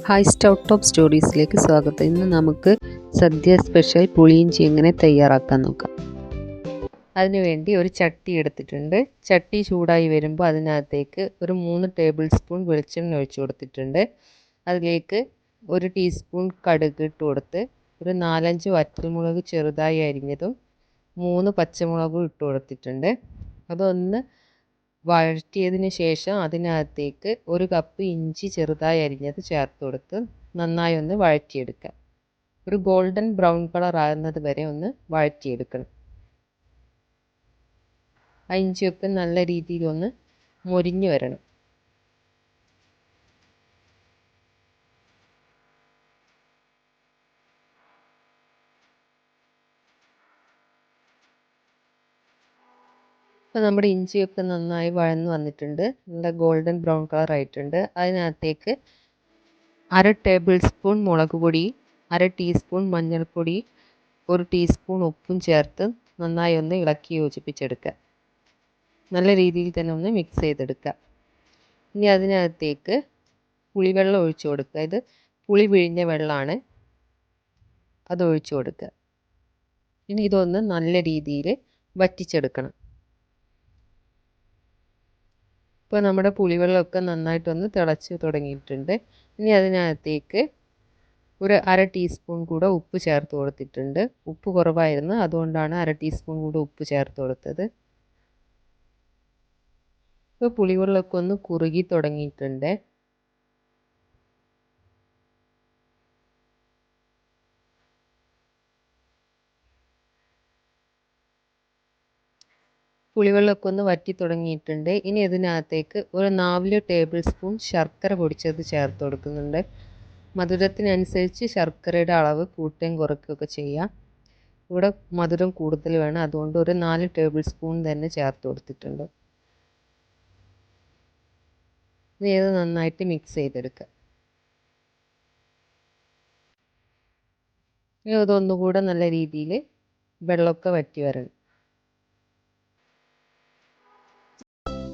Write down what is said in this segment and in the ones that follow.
Hi stout top സ്റ്റോറീസിലേക്ക് സ്വാഗതം. ഇന്ന് നമുക്ക് സദ്യ സ്പെഷ്യൽ പുളിയിഞ്ചി എങ്ങനെ തയ്യാറാക്കാൻ നോക്കാം. അതിനുവേണ്ടി ഒരു ചട്ടി എടുത്തിട്ടുണ്ട്. ചട്ടി ചൂടായി വരുമ്പോൾ അതിനകത്തേക്ക് ഒരു 3 ടേബിൾ സ്പൂൺ വെളിച്ചെണ്ണ ഒഴിച്ചു കൊടുത്തിട്ടുണ്ട്. അതിലേക്ക് 1 ടീസ്പൂൺ കടുക് ഇട്ട് കൊടുത്ത് ഒരു 4-5 വറ്റൽമുളക് ചെറുതായി അരിഞ്ഞതും 3 പച്ചമുളകും ഇട്ട് കൊടുത്തിട്ടുണ്ട്. അതൊന്ന് വഴറ്റിയതിന് ശേഷം അതിനകത്തേക്ക് 1 കപ്പ് ഇഞ്ചി ചെറുതായി അരിഞ്ഞത് ചേർത്ത് കൊടുത്ത് നന്നായി ഒന്ന് വഴറ്റിയെടുക്കുക. ഒരു ഗോൾഡൻ ബ്രൗൺ കളർ ആകുന്നത് വരെ ഒന്ന് വഴറ്റിയെടുക്കണം. ആ ഇഞ്ചിയൊക്കെ നല്ല രീതിയിൽ ഒന്ന് മൊരിഞ്ഞു വരണം. ഇപ്പോൾ നമ്മുടെ ഇഞ്ചിയൊക്കെ നന്നായി വഴന്ന് വന്നിട്ടുണ്ട്. നല്ല ഗോൾഡൻ ബ്രൗൺ കളർ ആയിട്ടുണ്ട്. അതിനകത്തേക്ക് 1/2 ടേബിൾ സ്പൂൺ മുളക് പൊടി, 1/2 ടീസ്പൂൺ മഞ്ഞൾപ്പൊടി, 1 ടീസ്പൂൺ ഉപ്പും ചേർത്ത് നന്നായി ഒന്ന് ഇളക്കി യോജിപ്പിച്ചെടുക്കുക. നല്ല രീതിയിൽ തന്നെ ഒന്ന് മിക്സ് ചെയ്തെടുക്കുക. ഇനി അതിനകത്തേക്ക് പുളിവെള്ളം ഒഴിച്ചു കൊടുക്കുക. ഇത് പുളി പിഴിഞ്ഞ വെള്ളമാണ്, അത് ഒഴിച്ചു കൊടുക്കുക. ഇനി ഇതൊന്ന് നല്ല രീതിയിൽ വറ്റിച്ചെടുക്കണം. ഇപ്പോൾ നമ്മുടെ പുളിവെള്ളമൊക്കെ നന്നായിട്ടൊന്ന് തിളച്ച് തുടങ്ങിയിട്ടുണ്ട്. ഇനി അതിനകത്തേക്ക് ഒരു 1/2 ടീസ്പൂൺ കൂടെ ഉപ്പ് ചേർത്ത് കൊടുത്തിട്ടുണ്ട്. ഉപ്പ് കുറവായിരുന്നു, അതുകൊണ്ടാണ് 1/2 ടീസ്പൂൺ കൂടെ ഉപ്പ് ചേർത്ത് കൊടുത്തത്. ഇപ്പോൾ പുളിവെള്ളമൊക്കെ ഒന്ന് കുറുകി തുടങ്ങിയിട്ടുണ്ട്. പുളിവെള്ളമൊക്കെ ഒന്ന് വറ്റി തുടങ്ങിയിട്ടുണ്ട്. ഇനി ഇതിനകത്തേക്ക് ഒരു 4 ടേബിൾ സ്പൂൺ ശർക്കര പൊടിച്ചത് ചേർത്ത് കൊടുക്കുന്നുണ്ട്. മധുരത്തിനനുസരിച്ച് ശർക്കരയുടെ അളവ് കൂട്ടുകയും കുറയ്ക്കുകയൊക്കെ ചെയ്യാം. ഇവിടെ മധുരം കൂടുതൽ വേണം, അതുകൊണ്ട് ഒരു 4 ടേബിൾ സ്പൂൺ തന്നെ ചേർത്ത് കൊടുത്തിട്ടുണ്ട്. ഇനി ഇത് നന്നായിട്ട് മിക്സ് ചെയ്തെടുക്കുക. ഇനി അതൊന്നുകൂടെ നല്ല രീതിയിൽ വെള്ളമൊക്കെ വറ്റി വരണം.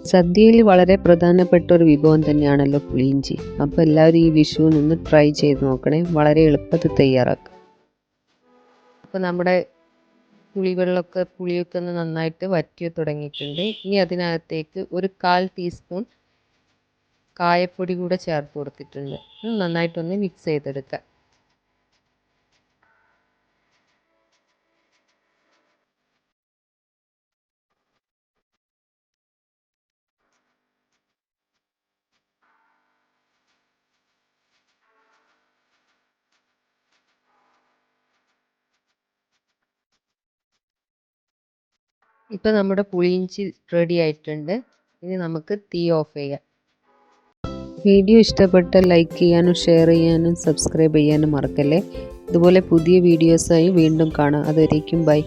സദ്യയിൽ വളരെ പ്രധാനപ്പെട്ട ഒരു വിഭവം തന്നെയാണല്ലോ പുളിയിഞ്ചി. അപ്പോൾ എല്ലാവരും ഈ വിഷുവിന് ഒന്ന് ട്രൈ ചെയ്ത് നോക്കണേ. വളരെ എളുപ്പത്തിൽ തയ്യാറാക്കാം. അപ്പോൾ നമ്മുടെ പുളിയൊക്കെ ഒന്ന് നന്നായിട്ട് വറ്റി തുടങ്ങിയിട്ടുണ്ട്. ഇനി അതിനകത്തേക്ക് ഒരു 1/4 ടീസ്പൂൺ കായപ്പൊടി കൂടെ ചേർത്ത് കൊടുത്തിട്ടുണ്ട്. നന്നായിട്ടൊന്ന് മിക്സ് ചെയ്തെടുക്കുക. ഇപ്പോൾ നമ്മുടെ പുളിയിഞ്ചി റെഡി ആയിട്ടുണ്ട്. ഇനി നമുക്ക് തീ ഓഫ് ചെയ്യാം. വീഡിയോ ഇഷ്ടപ്പെട്ടാൽ ലൈക്ക് ചെയ്യാനും ഷെയർ ചെയ്യാനും സബ്സ്ക്രൈബ് ചെയ്യാനും മറക്കല്ലേ. ഇതുപോലെ പുതിയ വീഡിയോസായി വീണ്ടും കാണാം. അതുവരേക്കും ബൈ.